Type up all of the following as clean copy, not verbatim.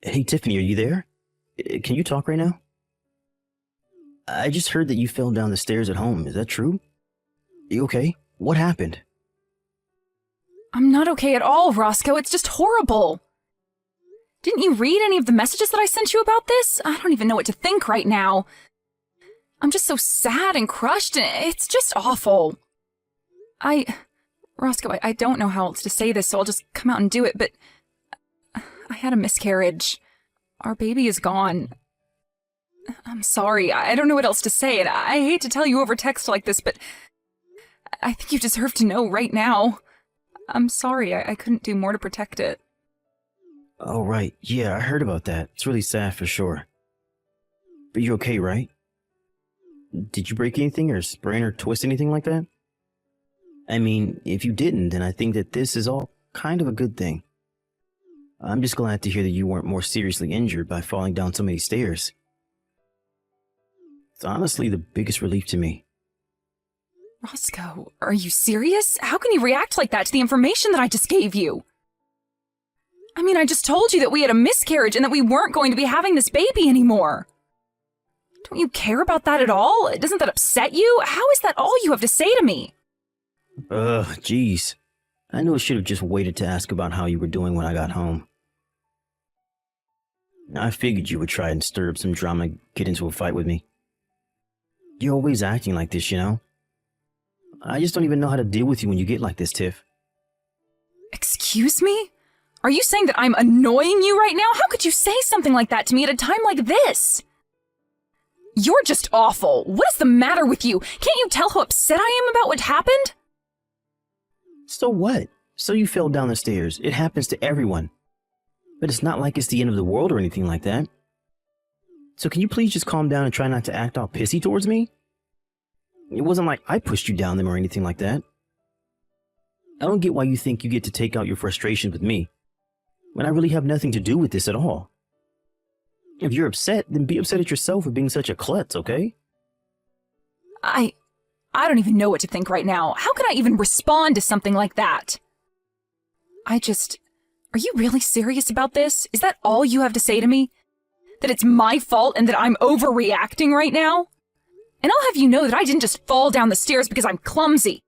Hey, Tiffany, are you there? Can you talk right now? I just heard that you fell down the stairs at home. Is that true? You okay? What happened? I'm not okay at all, Roscoe. It's just horrible. Didn't you read any of the messages that I sent you about this? I don't even know what to think right now. I'm just so sad and crushed, and it's just awful. Roscoe, I don't know how else to say this, so I'll just come out and do it, but I had a miscarriage. Our baby is gone. I'm sorry. I don't know what else to say, and I hate to tell you over text like this, but I think you deserve to know right now. I'm sorry. I couldn't do more to protect it. Oh, right. Yeah, I heard about that. It's really sad for sure. But you're okay, right? Did you break anything or sprain or twist anything like that? I mean, if you didn't, then I think that this is all kind of a good thing. I'm just glad to hear that you weren't more seriously injured by falling down so many stairs. It's honestly the biggest relief to me. Roscoe, are you serious? How can you react like that to the information that I just gave you? I mean, I just told you that we had a miscarriage and that we weren't going to be having this baby anymore. Don't you care about that at all? Doesn't that upset you? How is that all you have to say to me? Jeez. I knew I should have just waited to ask about how you were doing when I got home. I figured you would try and stir up some drama, get into a fight with me. You're always acting like this, you know? I just don't even know how to deal with you when you get like this, Tiff. Excuse me? Are you saying that I'm annoying you right now? How could you say something like that to me at a time like this? You're just awful. What is the matter with you? Can't you tell how upset I am about what happened? So what? So you fell down the stairs. It happens to everyone. But it's not like it's the end of the world or anything like that. So can you please just calm down and try not to act all pissy towards me? It wasn't like I pushed you down them or anything like that. I don't get why you think you get to take out your frustrations with me, when I really have nothing to do with this at all. If you're upset, then be upset at yourself for being such a klutz, okay? I don't even know what to think right now. How can I even respond to something like that? Are you really serious about this? Is that all you have to say to me? That it's my fault and that I'm overreacting right now? And I'll have you know that I didn't just fall down the stairs because I'm clumsy.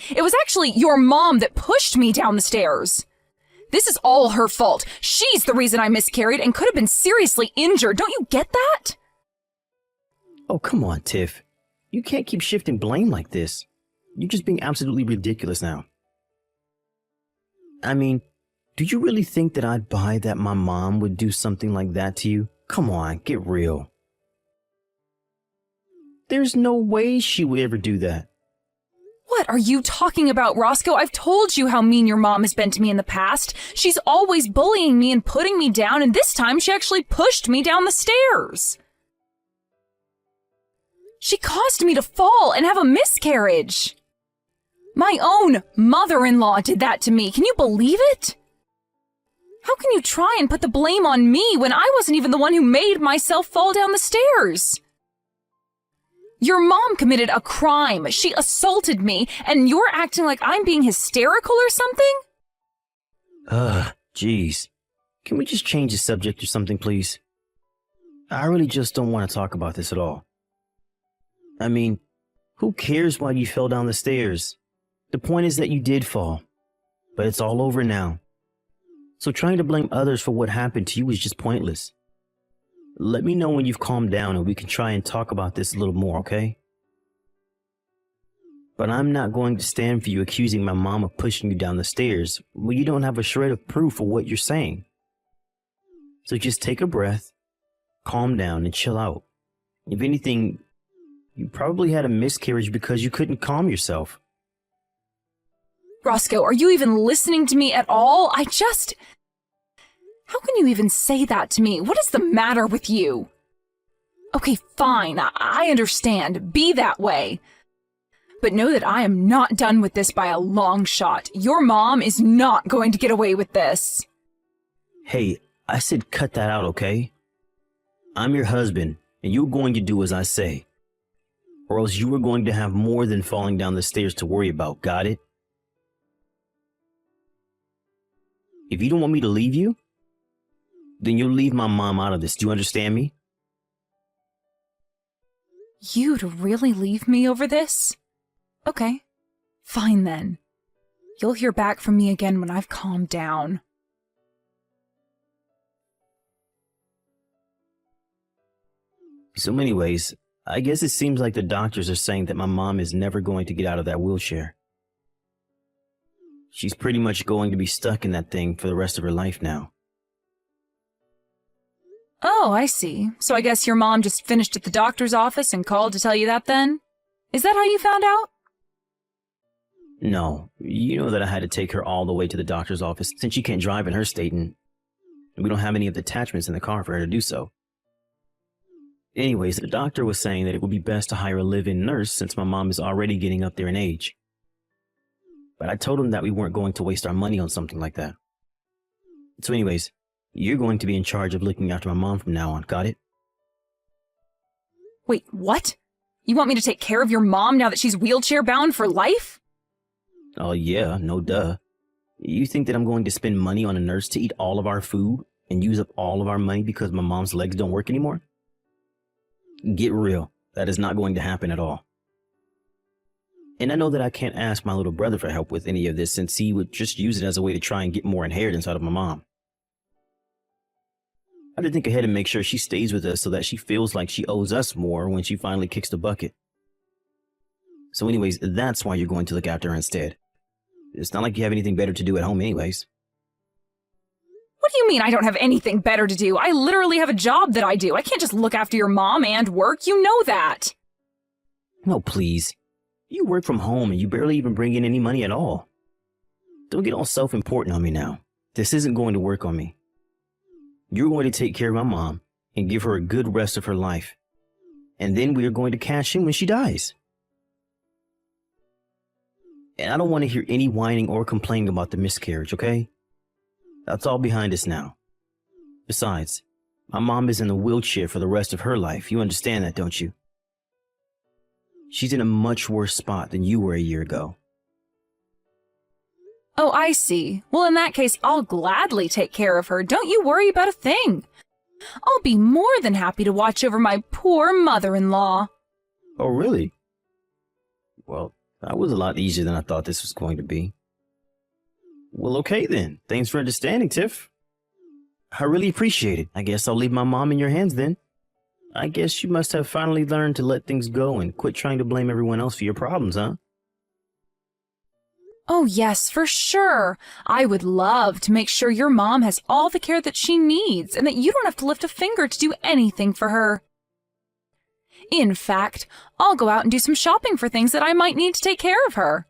It was actually your mom that pushed me down the stairs. This is all her fault. She's the reason I miscarried and could have been seriously injured. Don't you get that? Oh, come on, Tiff. You can't keep shifting blame like this. You're just being absolutely ridiculous now. I mean, do you really think that I'd buy that my mom would do something like that to you? Come on, get real. There's no way she would ever do that. What are you talking about, Roscoe? I've told you how mean your mom has been to me in the past. She's always bullying me and putting me down, and this time she actually pushed me down the stairs. She caused me to fall and have a miscarriage. My own mother-in-law did that to me. Can you believe it? How can you try and put the blame on me when I wasn't even the one who made myself fall down the stairs? Your mom committed a crime. She assaulted me, and you're acting like I'm being hysterical or something? Jeez. Can we just change the subject or something, please? I really just don't want to talk about this at all. I mean, who cares why you fell down the stairs? The point is that you did fall, but it's all over now. So trying to blame others for what happened to you is just pointless. Let me know when you've calmed down and we can try and talk about this a little more, okay? But I'm not going to stand for you accusing my mom of pushing you down the stairs when you don't have a shred of proof of what you're saying. So just take a breath, calm down, and chill out. If anything, you probably had a miscarriage because you couldn't calm yourself. Roscoe, are you even listening to me at all? How can you even say that to me? What is the matter with you? Okay, fine, I understand. Be that way. But know that I am not done with this by a long shot. Your mom is not going to get away with this. Hey, I said cut that out, okay? I'm your husband, and you're going to do as I say. Or else you are going to have more than falling down the stairs to worry about, got it? If you don't want me to leave you, then you'll leave my mom out of this. Do you understand me? You'd really leave me over this? Okay, fine then. You'll hear back from me again when I've calmed down. So anyways, I guess it seems like the doctors are saying that my mom is never going to get out of that wheelchair. She's pretty much going to be stuck in that thing for the rest of her life now. Oh, I see. So I guess your mom just finished at the doctor's office and called to tell you that then? Is that how you found out? No, you know that I had to take her all the way to the doctor's office since she can't drive in her state and we don't have any of the attachments in the car for her to do so. Anyways, the doctor was saying that it would be best to hire a live-in nurse since my mom is already getting up there in age. But I told him that we weren't going to waste our money on something like that. So anyways, you're going to be in charge of looking after my mom from now on, got it? Wait, what? You want me to take care of your mom now that she's wheelchair-bound for life? Oh yeah, no duh. You think that I'm going to spend money on a nurse to eat all of our food and use up all of our money because my mom's legs don't work anymore? Get real. That is not going to happen at all. And I know that I can't ask my little brother for help with any of this since he would just use it as a way to try and get more inheritance out of my mom. I have to think ahead and make sure she stays with us so that she feels like she owes us more when she finally kicks the bucket. So anyways, that's why you're going to look after her instead. It's not like you have anything better to do at home anyways. What do you mean I don't have anything better to do? I literally have a job that I do. I can't just look after your mom and work. You know that. No, please. You work from home and you barely even bring in any money at all. Don't get all self-important on me now. This isn't going to work on me. You're going to take care of my mom and give her a good rest of her life. And then we are going to cash in when she dies. And I don't want to hear any whining or complaining about the miscarriage, okay? That's all behind us now. Besides, my mom is in a wheelchair for the rest of her life. You understand that, don't you? She's in a much worse spot than you were a year ago. Oh, I see. Well, in that case, I'll gladly take care of her. Don't you worry about a thing. I'll be more than happy to watch over my poor mother-in-law. Oh, really? Well, that was a lot easier than I thought this was going to be. Well, okay then. Thanks for understanding, Tiff. I really appreciate it. I guess I'll leave my mom in your hands then. I guess you must have finally learned to let things go and quit trying to blame everyone else for your problems, huh? Oh, yes, for sure. I would love to make sure your mom has all the care that she needs and that you don't have to lift a finger to do anything for her. In fact, I'll go out and do some shopping for things that I might need to take care of her.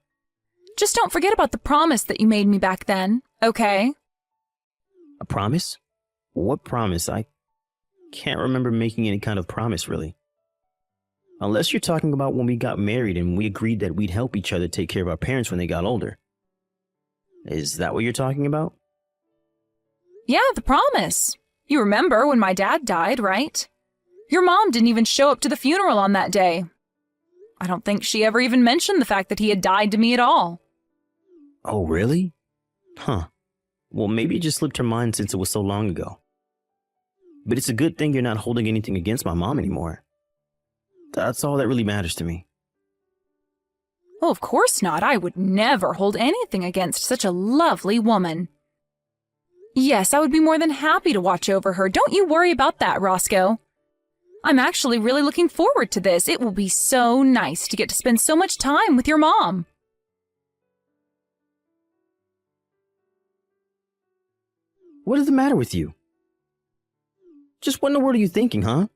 Just don't forget about the promise that you made me back then, okay? A promise? What promise? I can't remember making any kind of promise, really. Unless you're talking about when we got married and we agreed that we'd help each other take care of our parents when they got older. Is that what you're talking about? Yeah, the promise. You remember when my dad died, right? Your mom didn't even show up to the funeral on that day. I don't think she ever even mentioned the fact that he had died to me at all. Oh, really? Huh. Well, maybe it just slipped her mind since it was so long ago. But it's a good thing you're not holding anything against my mom anymore. That's all that really matters to me. Oh, of course not. I would never hold anything against such a lovely woman. Yes, I would be more than happy to watch over her. Don't you worry about that, Roscoe. I'm actually really looking forward to this. It will be so nice to get to spend so much time with your mom. What is the matter with you? Just what in the world are you thinking, huh?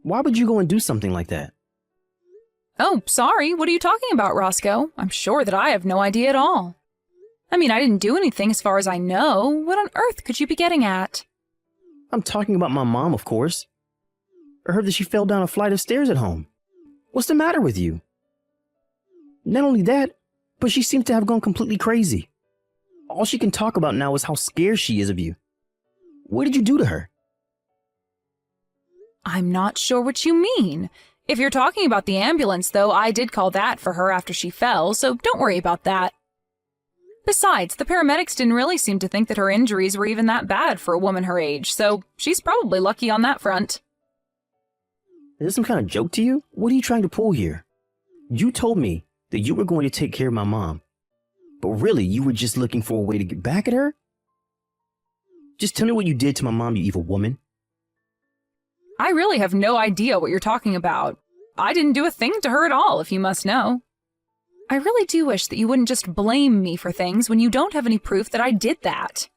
Why would you go and do something like that? Oh, sorry. What are you talking about, Roscoe? I'm sure that I have no idea at all. I mean, I didn't do anything as far as I know. What on earth could you be getting at? I'm talking about my mom, of course. I heard that she fell down a flight of stairs at home. What's the matter with you? Not only that, but she seems to have gone completely crazy. All she can talk about now is how scared she is of you. What did you do to her? I'm not sure what you mean. If you're talking about the ambulance, though, I did call that for her after she fell, so don't worry about that. Besides, the paramedics didn't really seem to think that her injuries were even that bad for a woman her age, so she's probably lucky on that front. Is this some kind of joke to you? What are you trying to pull here? You told me that you were going to take care of my mom, but really you were just looking for a way to get back at her? Just tell me what you did to my mom, you evil woman. I really have no idea what you're talking about. I didn't do a thing to her at all, if you must know. I really do wish that you wouldn't just blame me for things when you don't have any proof that I did that.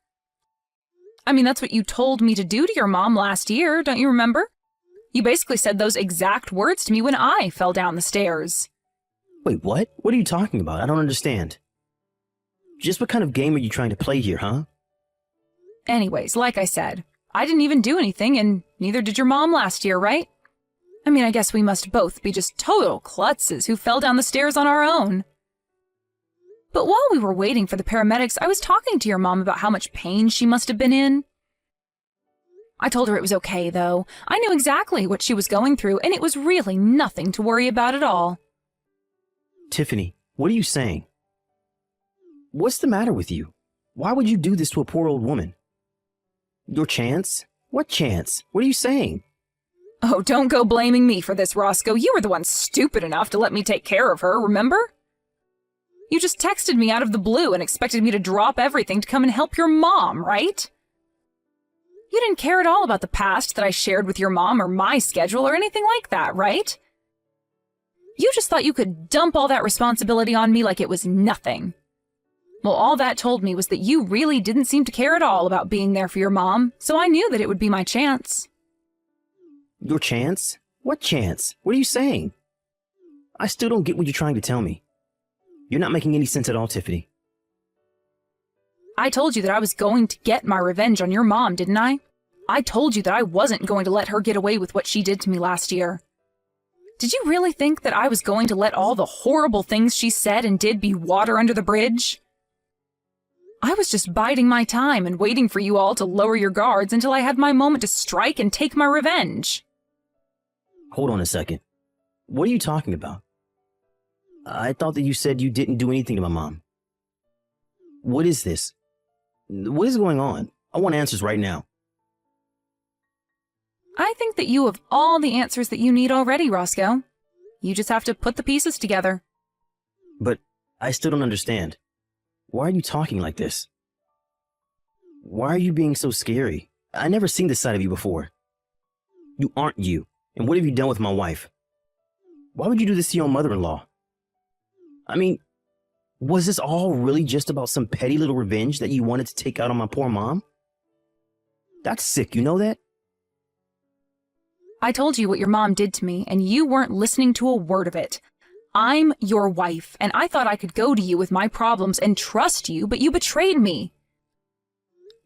I mean, that's what you told me to do to your mom last year, don't you remember? You basically said those exact words to me when I fell down the stairs. Wait, what? What are you talking about? I don't understand. Just what kind of game are you trying to play here, huh? Anyways, like I said, I didn't even do anything, and neither did your mom last year, right? I mean, I guess we must both be just total klutzes who fell down the stairs on our own. But while we were waiting for the paramedics, I was talking to your mom about how much pain she must have been in. I told her it was okay, though. I knew exactly what she was going through, and it was really nothing to worry about at all. Tiffany, what are you saying? What's the matter with you? Why would you do this to a poor old woman? Your chance? What chance? What are you saying? Oh, don't go blaming me for this, Roscoe. You were the one stupid enough to let me take care of her, remember? You just texted me out of the blue and expected me to drop everything to come and help your mom, right? You didn't care at all about the past that I shared with your mom or my schedule or anything like that, right? You just thought you could dump all that responsibility on me like it was nothing. Well, all that told me was that you really didn't seem to care at all about being there for your mom, so I knew that it would be my chance. Your chance? What chance? What are you saying? I still don't get what you're trying to tell me. You're not making any sense at all, Tiffany. I told you that I was going to get my revenge on your mom, didn't I? I told you that I wasn't going to let her get away with what she did to me last year. Did you really think that I was going to let all the horrible things she said and did be water under the bridge? I was just biding my time and waiting for you all to lower your guards until I had my moment to strike and take my revenge. Hold on a second. What are you talking about? I thought that you said you didn't do anything to my mom. What is this? What is going on? I want answers right now. I think that you have all the answers that you need already, Roscoe. You just have to put the pieces together. But I still don't understand. Why are you talking like this? Why are you being so scary? I never seen this side of you before. You aren't you. And what have you done with my wife? Why would you do this to your mother-in-law? I mean, was this all really just about some petty little revenge that you wanted to take out on my poor mom? That's sick, you know that? I told you what your mom did to me, and you weren't listening to a word of it. I'm your wife, and I thought I could go to you with my problems and trust you, but you betrayed me.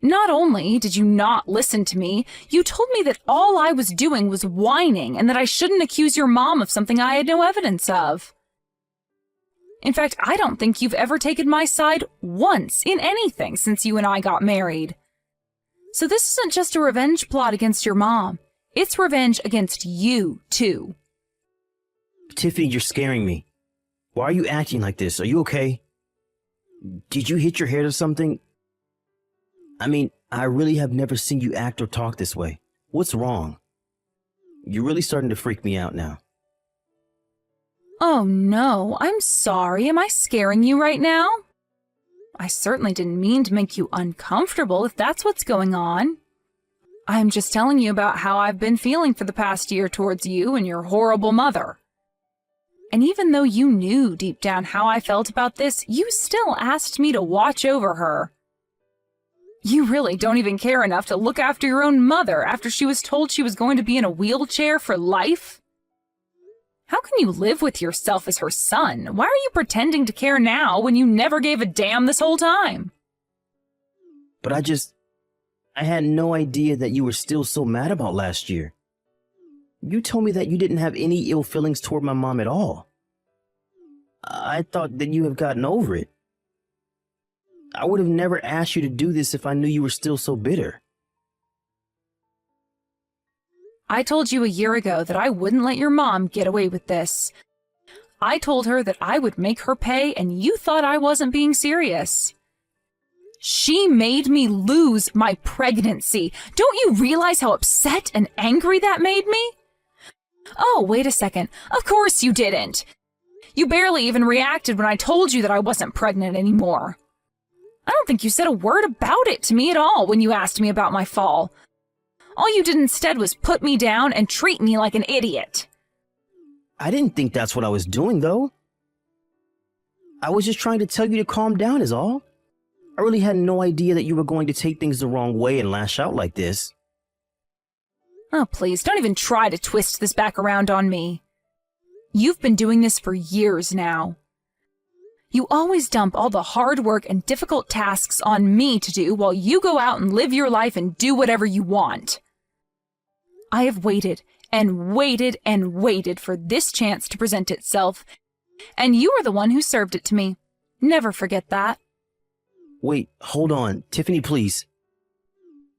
Not only did you not listen to me, you told me that all I was doing was whining and that I shouldn't accuse your mom of something I had no evidence of. In fact, I don't think you've ever taken my side once in anything since you and I got married. So this isn't just a revenge plot against your mom. It's revenge against you, too. Tiffany, you're scaring me. Why are you acting like this? Are you okay? Did you hit your head or something? I mean, I really have never seen you act or talk this way. What's wrong? You're really starting to freak me out now. Oh no, I'm sorry. Am I scaring you right now? I certainly didn't mean to make you uncomfortable if that's what's going on. I'm just telling you about how I've been feeling for the past year towards you and your horrible mother. And even though you knew deep down how I felt about this, you still asked me to watch over her. You really don't even care enough to look after your own mother after she was told she was going to be in a wheelchair for life? How can you live with yourself as her son? Why are you pretending to care now when you never gave a damn this whole time? But I had no idea that you were still so mad about last year. You told me that you didn't have any ill feelings toward my mom at all. I thought that you have gotten over it. I would have never asked you to do this if I knew you were still so bitter. I told you a year ago that I wouldn't let your mom get away with this. I told her that I would make her pay, and you thought I wasn't being serious. She made me lose my pregnancy. Don't you realize how upset and angry that made me? Oh, wait a second. Of course you didn't. You barely even reacted when I told you that I wasn't pregnant anymore. I don't think you said a word about it to me at all when you asked me about my fall. All you did instead was put me down and treat me like an idiot. I didn't think that's what I was doing, though. I was just trying to tell you to calm down is all. I really had no idea that you were going to take things the wrong way and lash out like this. Oh, please, don't even try to twist this back around on me. You've been doing this for years now. You always dump all the hard work and difficult tasks on me to do while you go out and live your life and do whatever you want. I have waited and waited and waited for this chance to present itself, and you are the one who served it to me. Never forget that. Wait, hold on. Tiffany, please.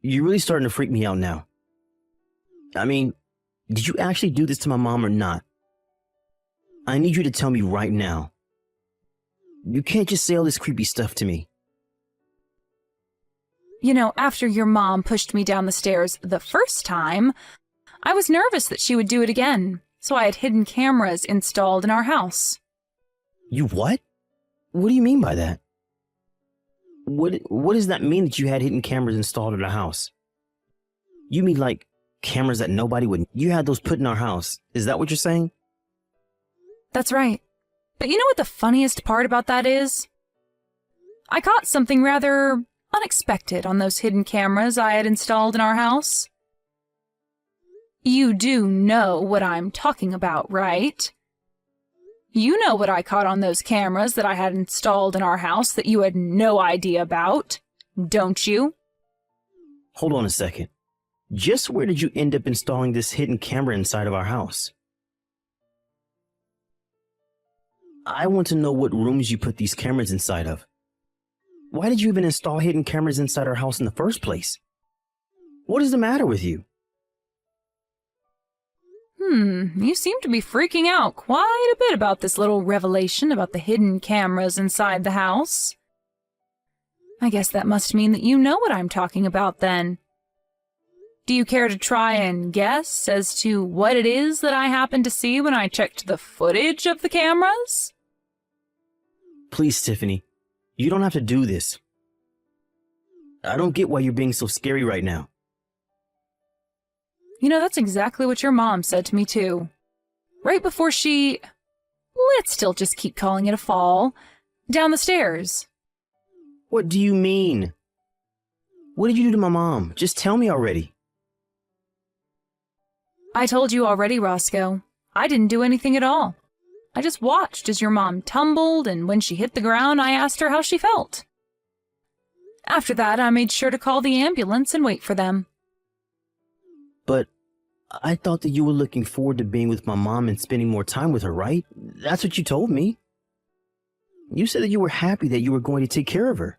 You're really starting to freak me out now. I mean, did you actually do this to my mom or not? I need you to tell me right now. You can't just say all this creepy stuff to me. You know, after your mom pushed me down the stairs the first time, I was nervous that she would do it again, so I had hidden cameras installed in our house. You what? What do you mean by that? What does that mean that you had hidden cameras installed in our house? You mean like cameras that nobody would... You had those put in our house. Is that what you're saying? That's right. But you know what the funniest part about that is? I caught something rather unexpected on those hidden cameras I had installed in our house. You do know what I'm talking about, right? You know what I caught on those cameras that I had installed in our house that you had no idea about, don't you? Hold on a second. Just where did you end up installing this hidden camera inside of our house? I want to know what rooms you put these cameras inside of. Why did you even install hidden cameras inside our house in the first place? What is the matter with you? You seem to be freaking out quite a bit about this little revelation about the hidden cameras inside the house. I guess that must mean that you know what I'm talking about then. Do you care to try and guess as to what it is that I happened to see when I checked the footage of the cameras? Please, Tiffany, you don't have to do this. I don't get why you're being so scary right now. You know, that's exactly what your mom said to me, too. Right before she... Let's still just keep calling it a fall. Down the stairs. What do you mean? What did you do to my mom? Just tell me already. I told you already, Roscoe. I didn't do anything at all. I just watched as your mom tumbled, and when she hit the ground, I asked her how she felt. After that, I made sure to call the ambulance and wait for them. But I thought that you were looking forward to being with my mom and spending more time with her, right? That's what you told me. You said that you were happy that you were going to take care of her.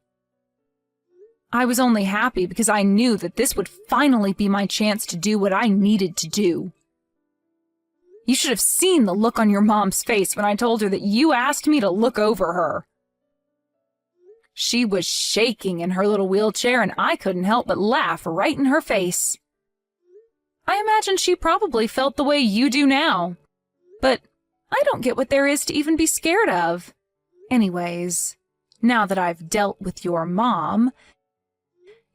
I was only happy because I knew that this would finally be my chance to do what I needed to do. You should have seen the look on your mom's face when I told her that you asked me to look over her. She was shaking in her little wheelchair, and I couldn't help but laugh right in her face. I imagine she probably felt the way you do now. But I don't get what there is to even be scared of. Anyways, now that I've dealt with your mom,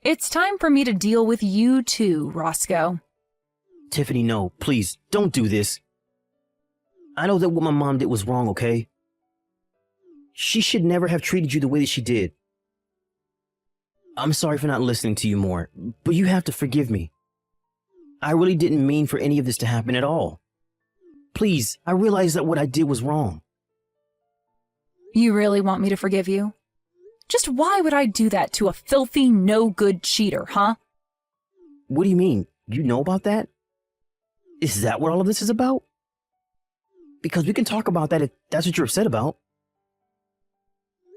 it's time for me to deal with you too, Roscoe. Tiffany, no, please, don't do this. I know that what my mom did was wrong, okay? She should never have treated you the way that she did. I'm sorry for not listening to you more, but you have to forgive me. I really didn't mean for any of this to happen at all. Please, I realize that what I did was wrong. You really want me to forgive you? Just why would I do that to a filthy, no-good cheater, huh? What do you mean? You know about that? Is that what all of this is about? Because we can talk about that if that's what you're upset about.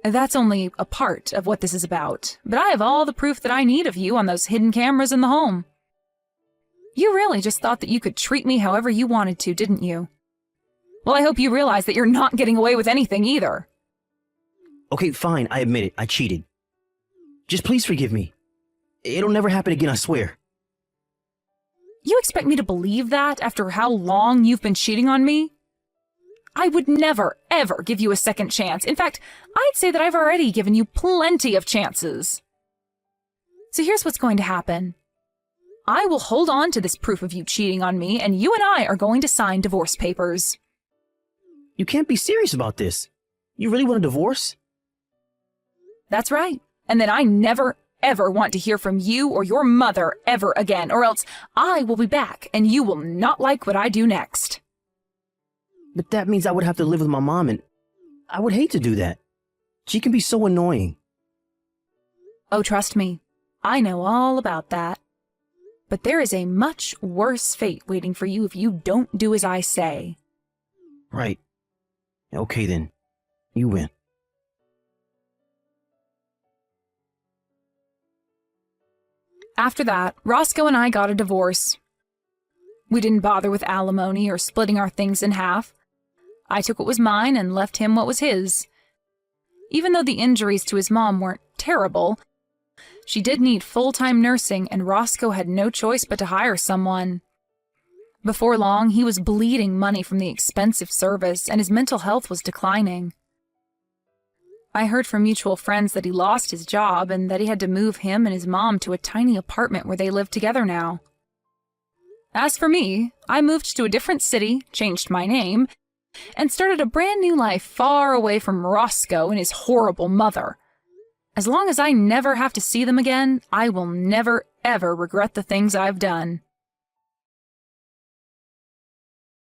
That's only a part of what this is about, but I have all the proof that I need of you on those hidden cameras in the home. You really just thought that you could treat me however you wanted to, didn't you? Well, I hope you realize that you're not getting away with anything either. Okay, fine, I admit it, I cheated. Just please forgive me. It'll never happen again, I swear. You expect me to believe that after how long you've been cheating on me? I would never, ever give you a second chance. In fact, I'd say that I've already given you plenty of chances. So here's what's going to happen. I will hold on to this proof of you cheating on me, and you and I are going to sign divorce papers. You can't be serious about this. You really want a divorce? That's right. And then I never, ever want to hear from you or your mother ever again, or else I will be back and you will not like what I do next. But that means I would have to live with my mom, and I would hate to do that. She can be so annoying. Oh, trust me, I know all about that. But there is a much worse fate waiting for you if you don't do as I say. Right. Okay then. You win. After that, Roscoe and I got a divorce. We didn't bother with alimony or splitting our things in half. I took what was mine and left him what was his. Even though the injuries to his mom weren't terrible, she did need full-time nursing, and Roscoe had no choice but to hire someone. Before long, he was bleeding money from the expensive service, and his mental health was declining. I heard from mutual friends that he lost his job and that he had to move him and his mom to a tiny apartment where they live together now. As for me, I moved to a different city, changed my name, and started a brand new life far away from Roscoe and his horrible mother. As long as I never have to see them again, I will never, ever regret the things I've done.